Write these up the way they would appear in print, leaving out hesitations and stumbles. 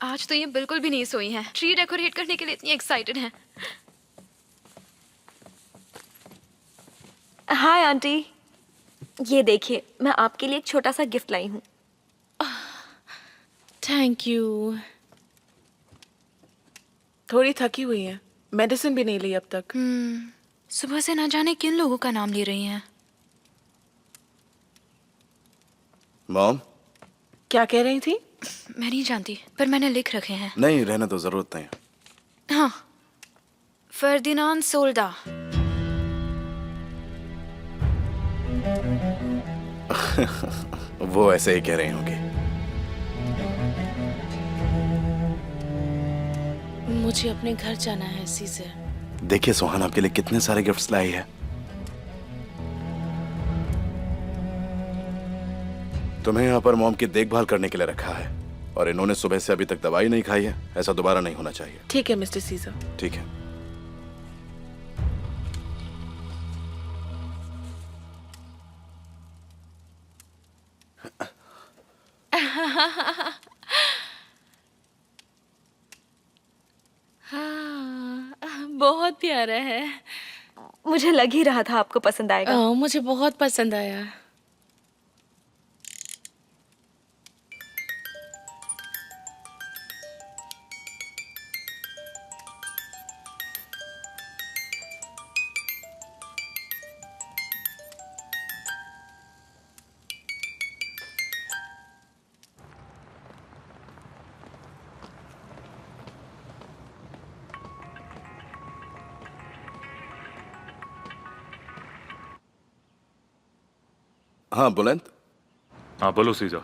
आज तो ये बिल्कुल भी नहीं सोई हैं। ट्री डेकोरेट करने के लिए इतनी एक्साइटेड हैं। हाय आंटी, ये देखिए मैं आपके लिए एक छोटा सा गिफ्ट लाई हूँ। Thank you. थोड़ी थकी हुई है, मेडिसिन भी नहीं ली अब तक। सुबह से ना जाने किन लोगों का नाम ले रही हैं। मॉम, क्या कह रही थी? मैं नहीं जानती, पर मैंने लिख रखे हैं। नहीं रहने तो जरूरत नहीं। हाँ, फर्दिनांद सोल्डा। वो ऐसे ही कह रहे होंगे। मुझे अपने घर जाना है सीजर। देखिए सुहान आपके लिए कितने सारे गिफ्ट्स लाई है। तुम्हें यहाँ पर मॉम की देखभाल करने के लिए रखा है और इन्होंने सुबह से अभी तक दवाई नहीं खाई है। ऐसा दोबारा नहीं होना चाहिए। ठीक है मिस्टर सीजर। ठीक है। हाँ, बहुत प्यारा है। मुझे लग ही रहा था आपको पसंद आएगा। मुझे बहुत पसंद आया। हाँ बुलंद। हाँ बोलो सीजा।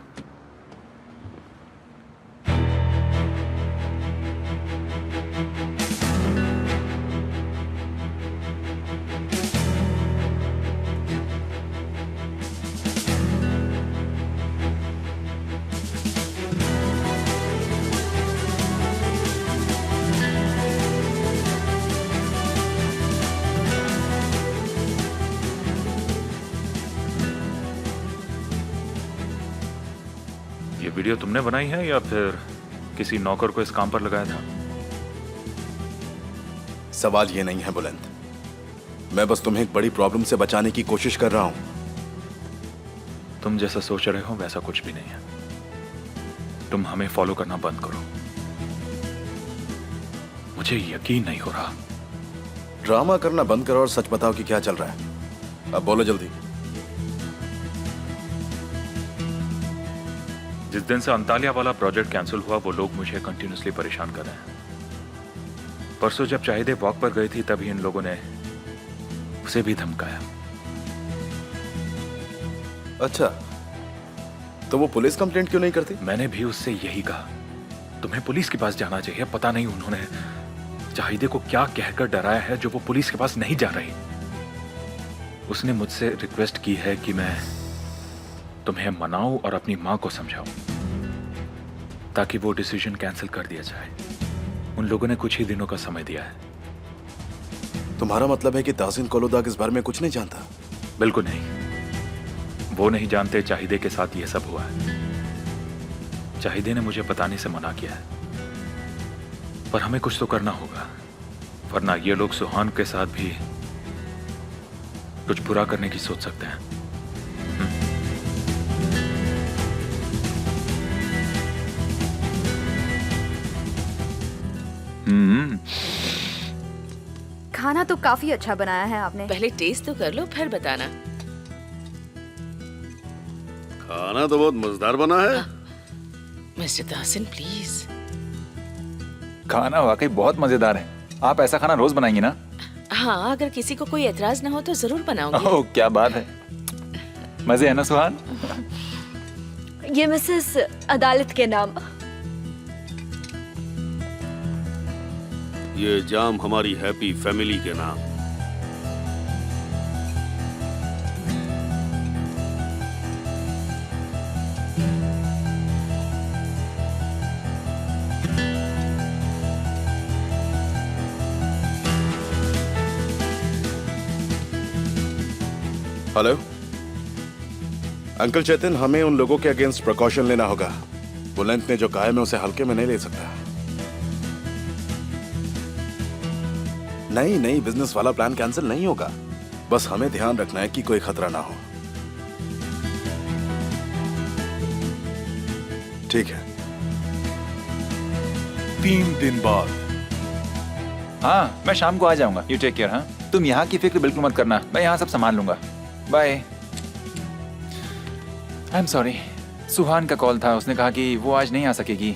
ये वीडियो तुमने बनाई है या फिर किसी नौकर को इस काम पर लगाया था? सवाल ये नहीं है बुलंद, मैं बस तुम्हें एक बड़ी प्रॉब्लम से बचाने की कोशिश कर रहा हूं। तुम जैसा सोच रहे हो वैसा कुछ भी नहीं है। तुम हमें फॉलो करना बंद करो। मुझे यकीन नहीं हो रहा। ड्रामा करना बंद करो और सच बताओ कि क्या चल रहा है। अब बोलो जल्दी। जिस दिन से अंतालिया वाला प्रोजेक्ट कैंसिल हुआ वो लोग मुझे कंटिन्यूसली परेशान कर रहे हैं। परसों जब चाहिदे वॉक पर गई थी तभी इन लोगों ने उसे भी धमकाया। अच्छा, तो वो पुलिस कंप्लेंट क्यों नहीं करती? मैंने भी उससे यही कहा, तुम्हें पुलिस के पास जाना चाहिए। पता नहीं उन्होंने चाहिदे को क्या कहकर डराया है जो वो पुलिस के पास नहीं जा रही। उसने मुझसे रिक्वेस्ट की है कि मैं तुम्हें मनाऊं और अपनी मां को समझाऊं ताकि वो डिसीजन कैंसिल कर दिया जाए। उन लोगों ने कुछ ही दिनों का समय दिया है। तुम्हारा मतलब है कि ताहसीन कोलोदाग इस बारे में कुछ नहीं जानता? बिल्कुल नहीं, वो नहीं जानते चाहिदे के साथ ये सब हुआ है। चाहिदे ने मुझे बताने से मना किया है, पर हमें कुछ तो करना होगा, वरना ये लोग सुहान के साथ भी कुछ बुरा करने की सोच सकते हैं। खाना तो काफी अच्छा बनाया है आपने। पहले टेस्ट तो कर लो फिर बताना। खाना तो बहुत मजेदार बना है। Mister Dasan please. खाना वाकई बहुत मजेदार है। आप ऐसा खाना रोज बनाएंगी ना? हाँ, अगर किसी को कोई एतराज ना हो तो जरूर बनाऊंगी। ओह क्या बात है, मजे है ना सुहान? ये मिसेस अदालत के नाम। ये जाम हमारी हैप्पी फैमिली के नाम। हेलो अंकल चेतन, हमें उन लोगों के अगेंस्ट प्रिकॉशन लेना होगा। बुलंद ने जो कहा है मैं उसे हल्के में नहीं ले सकता। नहीं नहीं, बिजनेस वाला प्लान कैंसिल नहीं होगा। बस हमें ध्यान रखना है कि कोई खतरा ना हो। ठीक है। 3 दिन बाद। हाँ, मैं शाम को आ जाऊंगा। You take care. हाँ, तुम यहाँ की फिक्र बिल्कुल मत करना, मैं यहाँ सब संभाल लूंगा। बाय। आई एम सॉरी, सुहान का कॉल था, उसने कहा कि वो आज नहीं आ सकेगी।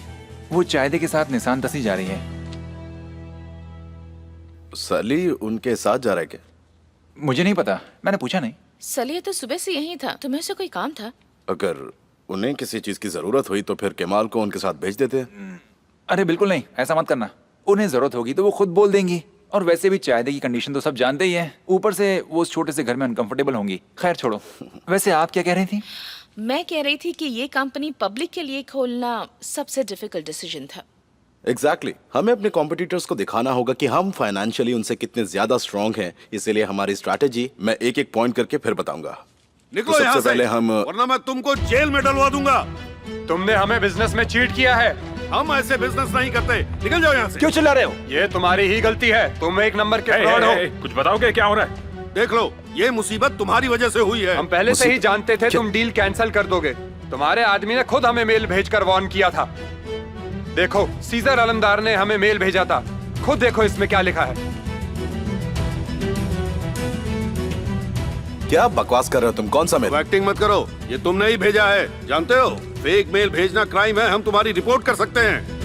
वो चायदे के साथ निशान तसी जा रही है। सली उनके साथ जा रहा है क्या? मुझे नहीं पता, मैंने पूछा नहीं। सलिया तो सुबह से यहीं था, तुम्हें से कोई काम था? अगर उन्हें किसी चीज की जरूरत हुई तो फिर केमाल को उनके साथ भेज देते। अरे बिल्कुल नहीं, ऐसा मत करना। उन्हें जरूरत होगी तो वो खुद बोल देंगी, और वैसे भी चायदे की कंडीशन तो सब जानते ही हैं। ऊपर से वो उस छोटे से घर में अनकंफर्टेबल होंगी। खैर छोड़ो। वैसे आप क्या कह रही थी? मैं कह रही थी कि ये कंपनी पब्लिक के लिए खोलना सबसे डिफिकल्ट डिसीजन था। एग्जैक्टली हमें अपने कॉम्पिटिटर्स को दिखाना होगा कि हम फाइनेंशियली उनसे कितने ज्यादा स्ट्रांग हैं। इसीलिए हमारी स्ट्रैटेजी मैं एक एक पॉइंट करके फिर बताऊंगा। निकलो तो यहाँ सबसे से, पहले हम वरना मैं तुमको जेल में डलवा दूंगा। तुमने हमें बिजनेस में चीट किया है। हम ऐसे बिजनेस नहीं करते। निकल जाओ यहाँ से। क्यों चिल्ला रहे हो? ये तुम्हारी ही गलती है, तुम एक नंबर के फ्रॉड हो। कुछ बताओगे क्या हो रहा है? देख लो, ये मुसीबत तुम्हारी वजह से हुई है। हम पहले से ही जानते थे तुम डील कैंसिल कर दोगे। तुम्हारे आदमी ने खुद हमें मेल भेजकर वार्न किया था। देखो, सीजर अलमदार ने हमें मेल भेजा था। खुद देखो इसमें क्या लिखा है। क्या बकवास कर रहे हो तुम? कौन सा मेल? एक्टिंग मत करो, ये तुमने ही भेजा है। जानते हो, फेक मेल भेजना क्राइम है। हम तुम्हारी रिपोर्ट कर सकते हैं।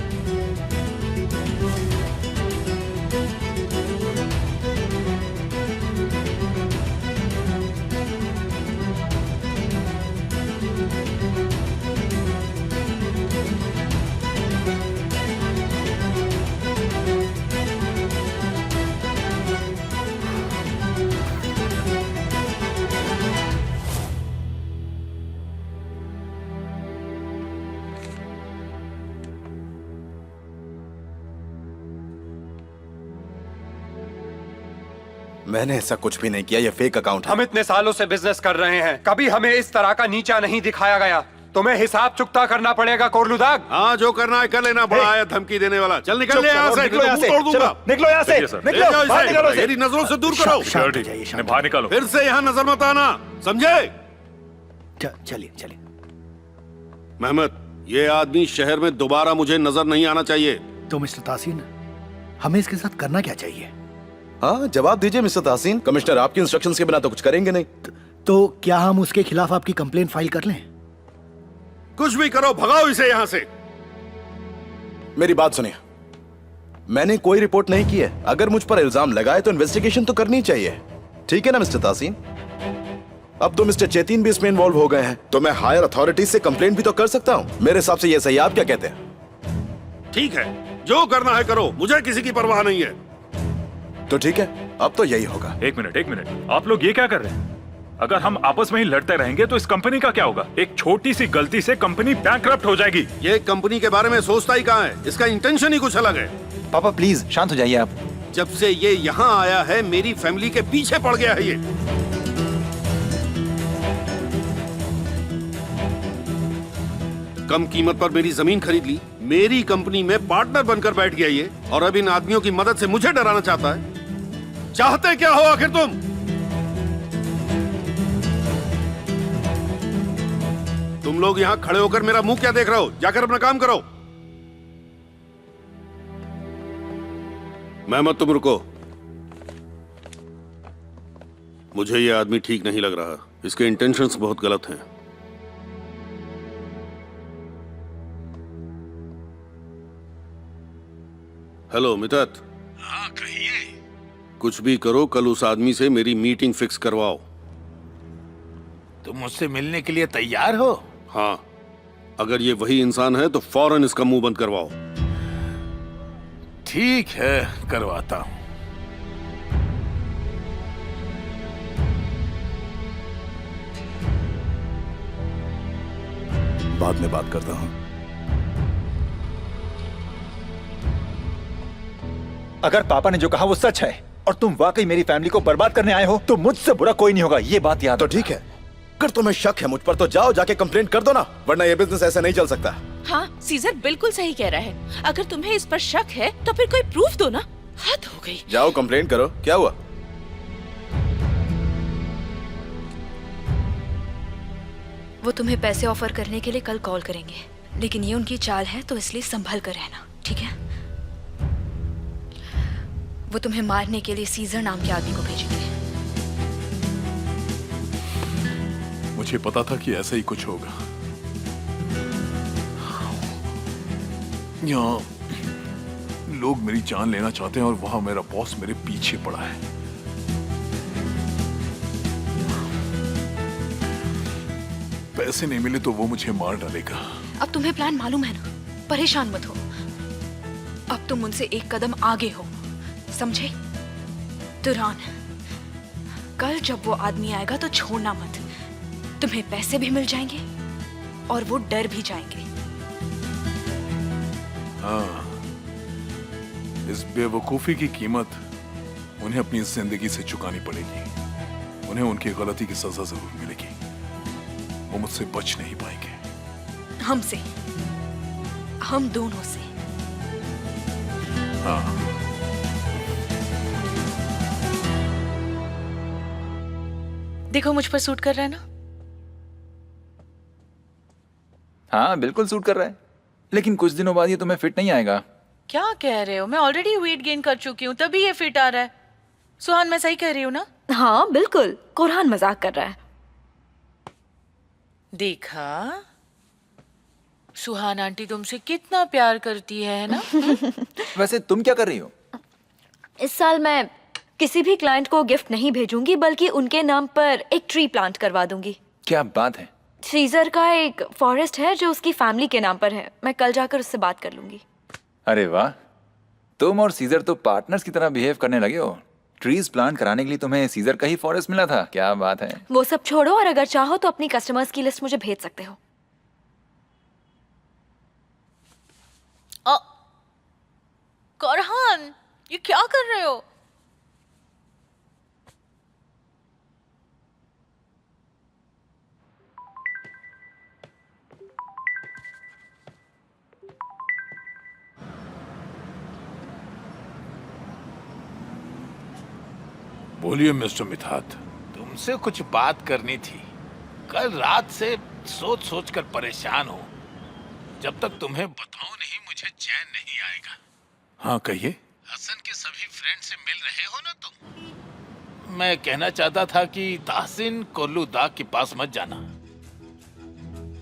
मैंने ऐसा कुछ भी नहीं किया, ये फेक अकाउंट है। हम इतने सालों से बिजनेस कर रहे हैं, कभी हमें इस तरह का नीचा नहीं दिखाया गया। तुम्हें हिसाब चुकता करना पड़ेगा कोरलुदाग। हाँ, जो करना है कर लेना। बड़ा आया धमकी देने वाला। चल निकल यहाँ से, निकलो यहाँ से, तोड़ दूंगा। निकलो यहाँ से, निकलो, बाहर निकलो से। मेरी नजरों से दूर करो। बाहर निकालो। फिर से यहाँ नजर मत आना, समझे? चलिए चलिए। मेहमद, ये आदमी शहर में दोबारा मुझे नजर नहीं आना चाहिए। तो मिस्टर तासीन, हमें इसके साथ करना क्या चाहिए? हाँ, जवाब दीजिए मिस्टर तासीन। कमिश्नर आपकी इंस्ट्रक्शंस के बिना तो कुछ करेंगे नहीं। तो क्या हम उसके खिलाफ आपकी कंप्लेंट फाइल कर लें? कुछ भी करो, भगाओ इसे यहाँ से। मेरी बात सुनिए, मैंने कोई रिपोर्ट नहीं की है। अगर मुझ पर इल्जाम लगाए तो इन्वेस्टिगेशन तो करनी चाहिए, ठीक है ना मिस्टर तासीन? अब तो मिस्टर चेतीन भी इसमें इन्वॉल्व हो गए हैं, तो मैं हायर अथॉरिटीज से कंप्लेंट भी तो कर सकता हूँ। मेरे हिसाब से ये सही है। आप क्या कहते हैं? ठीक है, जो करना है करो, मुझे किसी की परवाह नहीं है। तो ठीक है, अब तो यही होगा। एक मिनट, आप लोग ये क्या कर रहे हैं? अगर हम आपस में ही लड़ते रहेंगे तो इस कंपनी का क्या होगा? एक छोटी सी गलती से कंपनी बैंकरप्ट हो जाएगी। ये कंपनी के बारे में सोचता ही कहाँ है? इसका इंटेंशन ही कुछ अलग है। पापा प्लीज शांत हो जाइए आप। जब से ये यहाँ आया है, मेरी फैमिली के पीछे पड़ गया है ये। कम कीमत पर मेरी जमीन खरीद ली, मेरी कंपनी में पार्टनर बनकर बैठ गया ये, और अब इन आदमियों की मदद से मुझे डराना चाहता है। चाहते क्या हो आखिर तुम? तुम लोग यहाँ खड़े होकर मेरा मुंह क्या देख रहे हो? जाकर अपना काम करो। मेहमद, तुम रुको। मुझे ये आदमी ठीक नहीं लग रहा। इसके इंटेंशंस बहुत गलत हैं। हेलो मितत। हाँ कहिए। कुछ भी करो, कल उस आदमी से मेरी मीटिंग फिक्स करवाओ। तुम मुझसे मिलने के लिए तैयार हो? हाँ, अगर ये वही इंसान है तो फौरन इसका मुंह बंद करवाओ। ठीक है, करवाता हूं। बाद में बात करता हूँ। अगर पापा ने जो कहा वो सच है और तुम वाकई मेरी फैमिली को बर्बाद करने आए हो तो मुझसे बुरा कोई नहीं होगा, ये बात याद तो ठीक है, अगर तुम्हें शक है मुझ पर तो जाओ, जाके कंप्लेंट कर दो ना, वरना ये बिजनेस ऐसे नहीं चल सकता। हाँ, सीजर बिल्कुल सही कह रहा है। अगर तुम्हें इस पर शक है तो फिर कोई प्रूफ दो ना। हद हो गई। जाओ कंप्लेन करो, क्या हुआ? वो तुम्हें पैसे ऑफर करने के लिए कल कॉल करेंगे, लेकिन ये उनकी चाल है, तो इसलिए संभल कर रहना, ठीक है? वो तुम्हें मारने के लिए सीजर नाम के आदमी को भेजेंगे। मुझे पता था कि ऐसा ही कुछ होगा। यहाँ लोग मेरी जान लेना चाहते हैं और वहां मेरा बॉस मेरे पीछे पड़ा है। पैसे नहीं मिले तो वो मुझे मार डालेगा। अब तुम्हें प्लान मालूम है ना, परेशान मत हो। अब तुम उनसे एक कदम आगे हो, समझे? तुरान, कल जब वो आदमी आएगा तो छोड़ना मत। तुम्हें पैसे भी मिल जाएंगे और वो डर भी जाएंगे। हाँ, इस बेवकूफी की कीमत उन्हें अपनी जिंदगी से चुकानी पड़ेगी। उन्हें उनकी गलती की सजा जरूर मिलेगी। वो मुझसे बच नहीं पाएंगे। हमसे, हम दोनों से। हाँ। देखो मुझ पर सूट कर रहा है ना? हाँ बिल्कुल सूट कर रहा है, लेकिन कुछ दिनों बाद ये तुम्हें फिट नहीं आएगा। क्या कह रहे हो? मैं ऑलरेडी वेट गेन कर चुकी हूँ, तभी ये फिट आ रहा है। सुहान, मैं सही कह रही हूँ ना? हाँ बिल्कुल, कुरहान मजाक कर रहा है। देखा, सुहान आंटी तुमसे कितना प्यार करती है ना? वैसे तुम क्या कर रही हो? इस साल मैं किसी भी क्लाइंट को गिफ्ट नहीं भेजूंगी, बल्कि उनके नाम पर एक ट्री प्लांट करवा दूंगी। क्या बात है। सीजर का एक फॉरेस्ट है जो उसकी फैमिली के नाम पर है। मैं कल जाकर उससे बात कर लूंगी। अरे वाह, तुम और सीजर तो पार्टनर्स की तरह बिहेव करने लगे हो। ट्रीज प्लांट कराने के लिए तुम्हें सीजर का ही फॉरेस्ट मिला था। क्या बात है। वो सब छोड़ो और अगर चाहो तो अपनी कस्टमर्स की लिस्ट मुझे भेज सकते हो। कुरहान, ये क्या कर रहे हो? बोलिए मिस्टर मिथात। तुमसे कुछ बात करनी थी। कल रात से सोच सोच कर परेशान हूँ। जब तक तुम्हें बताऊं नहीं मुझे चैन नहीं आएगा। हाँ कहिए। हसन के सभी फ्रेंड से मिल रहे हो ना तुम? मैं कहना चाहता था कि ताहसीन कोल्लू दाग के पास मत जाना।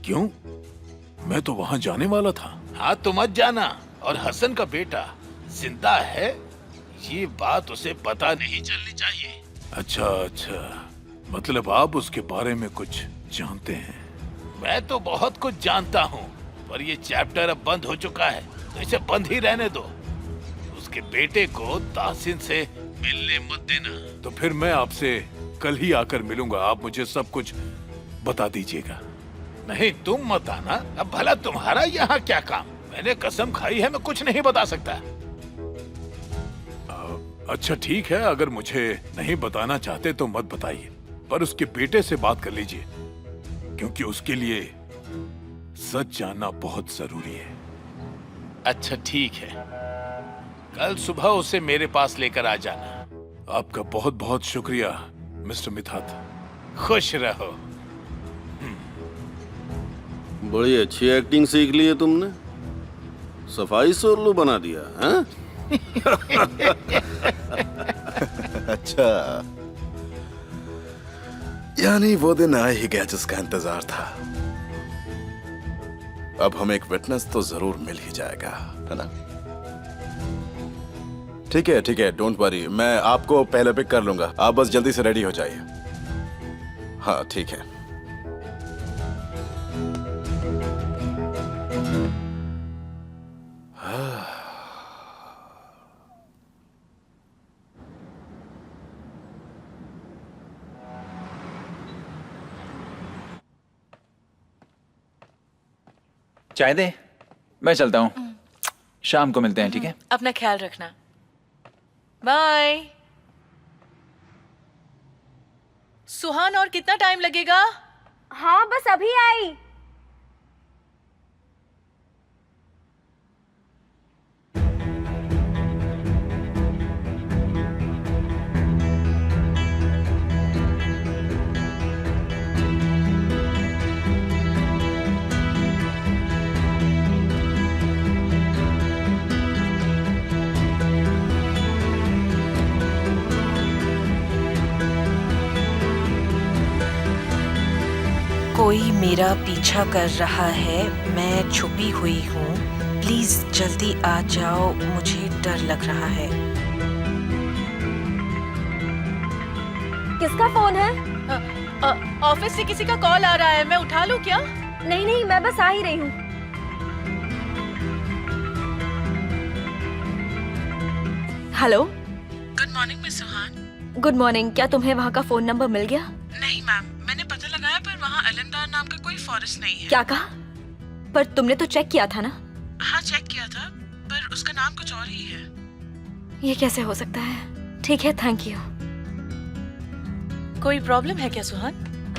क्यों? मैं तो वहां जाने वाला था। हाँ तो मत जाना। और हसन का बेटा जिंदा है, ये बात उसे पता नहीं चलनी चाहिए। अच्छा अच्छा, मतलब आप उसके बारे में कुछ जानते हैं? मैं तो बहुत कुछ जानता हूँ, पर ये चैप्टर अब बंद हो चुका है, तो इसे बंद ही रहने दो। उसके बेटे को ताहसीन से मिलने मत देना। तो फिर मैं आपसे कल ही आकर मिलूंगा। आप मुझे सब कुछ बता दीजिएगा। नहीं तुम मत आना। अब भला तुम्हारा यहाँ क्या काम? मैंने कसम खाई है मैं कुछ नहीं बता सकता। अच्छा ठीक है, अगर मुझे नहीं बताना चाहते तो मत बताइए, पर उसके बेटे से बात कर लीजिए, क्योंकि उसके लिए सच जानना बहुत जरूरी है। अच्छा ठीक है, कल सुबह उसे मेरे पास लेकर आ जाना। आपका बहुत बहुत शुक्रिया मिस्टर मिथात। खुश रहो। बड़ी अच्छी एक्टिंग सीख ली है तुमने। सफाई से उल्लू बना दिया है? अच्छा, यानी वो दिन आ ही गया जिसका इंतजार था। अब हमें एक विटनेस तो जरूर मिल ही जाएगा, है ना? ठीक है, डोंट वरी, मैं आपको पहले पिक कर लूंगा। आप बस जल्दी से रेडी हो जाइए। हाँ ठीक है। चाय दे, मैं चलता हूँ। शाम को मिलते हैं, ठीक है? अपना ख्याल रखना। बाय। सुहान, और कितना टाइम लगेगा? हाँ बस अभी आई। कोई मेरा पीछा कर रहा है, मैं छुपी हुई हूँ। प्लीज जल्दी आ जाओ, मुझे डर लग रहा है। किसका फोन है? ऑफिस से किसी का कॉल आ रहा है, मैं उठा लूं क्या? नहीं नहीं, मैं बस आ ही रही हूँ। Hello, good morning miss Suhan. Good morning. क्या तुम्हें वहाँ का फोन नंबर मिल गया? नहीं मैम, मैंने पता लगाया पर वहाँ अलंदार नाम का कोई फॉरेस्ट नहीं है। क्या कहा? पर तुमने तो चेक किया था ना? हाँ चेक किया था, पर उसका नाम कुछ और ही है। ये कैसे हो सकता है? ठीक है, थैंक यू। कोई प्रॉब्लम है क्या सुहान?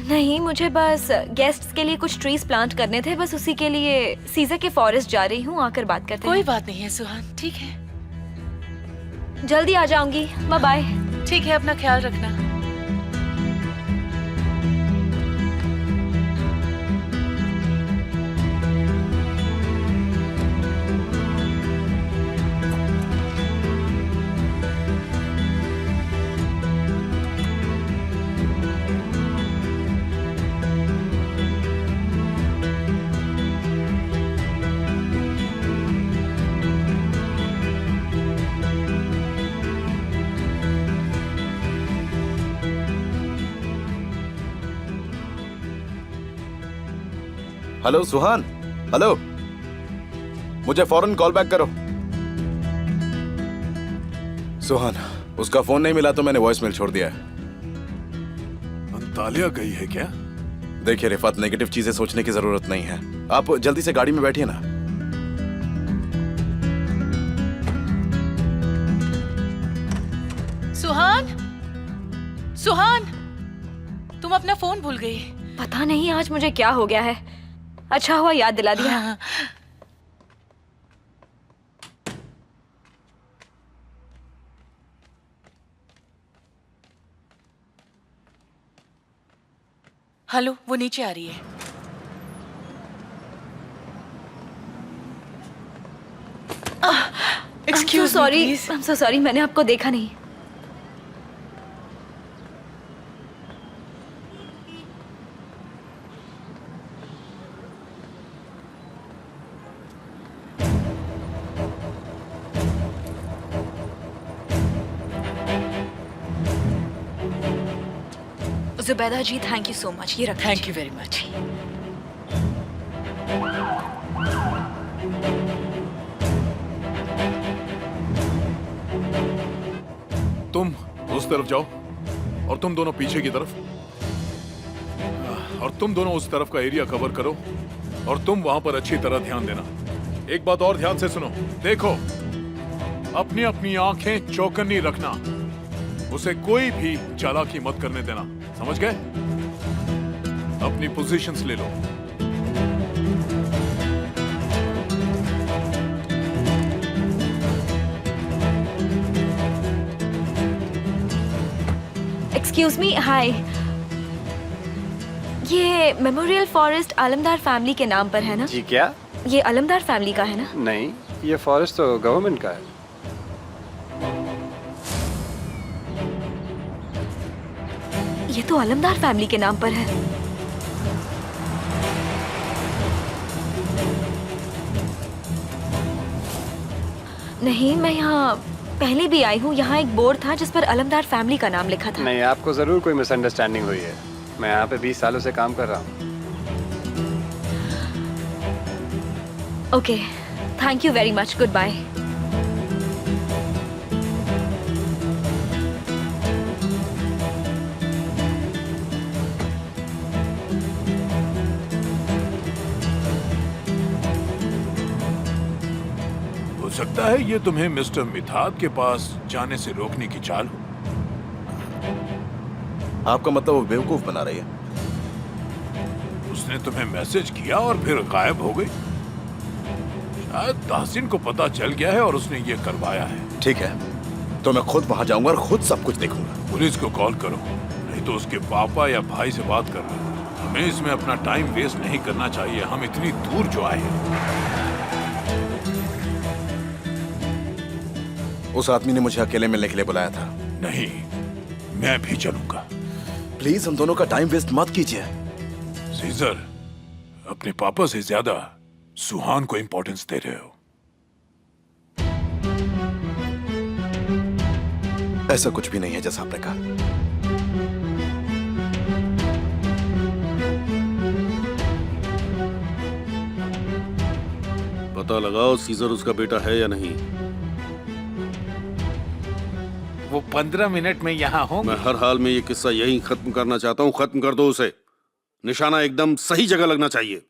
नहीं, मुझे बस गेस्ट्स के लिए कुछ ट्रीज प्लांट करने थे, बस उसी के लिए सीजर के फॉरेस्ट जा रही हूँ। आकर बात करते कोई हैं। बात नहीं है सुहान, ठीक है। जल्दी आ जाऊंगी। Bye bye. ठीक है, अपना ख्याल रखना। हेलो सुहान, हेलो, मुझे फौरन कॉल बैक करो। सुहान, उसका फोन नहीं मिला तो मैंने वॉइसमेल छोड़ दिया है। अंतालिया गई है क्या? देखिए रिफात, नेगेटिव चीजें सोचने की जरूरत नहीं है। आप जल्दी से गाड़ी में बैठिए ना। सुहान, सुहान, तुम अपना फोन भूल गई। पता नहीं आज मुझे क्या हो गया है। अच्छा हुआ याद दिला दिया। हाँ। हेलो, वो नीचे आ रही है। Excuse sorry, I am so sorry, मैंने आपको देखा नहीं। जुबैदा जी, थैंक यू सो मच। ये रखिए। Thank you very much. तुम उस तरफ जाओ और तुम दोनों पीछे की तरफ, और तुम दोनों उस तरफ का एरिया कवर करो और तुम वहां पर अच्छी तरह ध्यान देना। एक बात और ध्यान से सुनो, देखो अपनी अपनी आंखें चौकन्नी रखना, उसे कोई भी चालाकी मत करने देना, समझ गए? अपनी पोजीशंस ले लो। एक्सक्यूज मी, हाय। ये मेमोरियल फॉरेस्ट आलमदार फैमिली के नाम पर है ना? जी क्या? ये आलमदार फैमिली का है ना? नहीं, ये फॉरेस्ट तो गवर्नमेंट का है। ये तो आलमदार फैमिली के नाम पर है। नहीं, मैं यहाँ पहले भी आई हूँ। यहाँ एक बोर्ड था जिस पर आलमदार फैमिली का नाम लिखा था। नहीं, आपको जरूर कोई मिसअंडरस्टैंडिंग हुई है। मैं यहाँ पे 20 सालों से काम कर रहा हूँ। Okay, thank you very much. Goodbye. हो सकता है ये तुम्हें मिस्टर मिथात के पास जाने से रोकने की चाल हो। आपका मतलब वो बेवकूफ बना रही है? उसने तुम्हें मैसेज किया और फिर गायब हो गई। शायद ताहसीन को पता चल गया है और उसने ये करवाया है। ठीक है, तो मैं खुद वहां जाऊंगा और खुद सब कुछ देखूंगा। पुलिस को कॉल करो, नहीं तो उसके पापा या भाई से बात कर लो। हमें इसमें अपना टाइम वेस्ट नहीं करना चाहिए। हम इतनी दूर जो आए हैं। उस आदमी ने मुझे अकेले मिलने के लिए बुलाया था। नहीं, मैं भी चलूंगा। प्लीज हम दोनों का टाइम वेस्ट मत कीजिए। सीजर, अपने पापा से ज्यादा सुहान को इंपॉर्टेंस दे रहे हो। ऐसा कुछ भी नहीं है जैसा आपने कहा। पता लगाओ सीजर उसका बेटा है या नहीं। वो 15 मिनट में यहाँ होंगे। मैं हर हाल में ये किस्सा यहीं खत्म करना चाहता हूँ। खत्म कर दो उसे। निशाना एकदम सही जगह लगना चाहिए।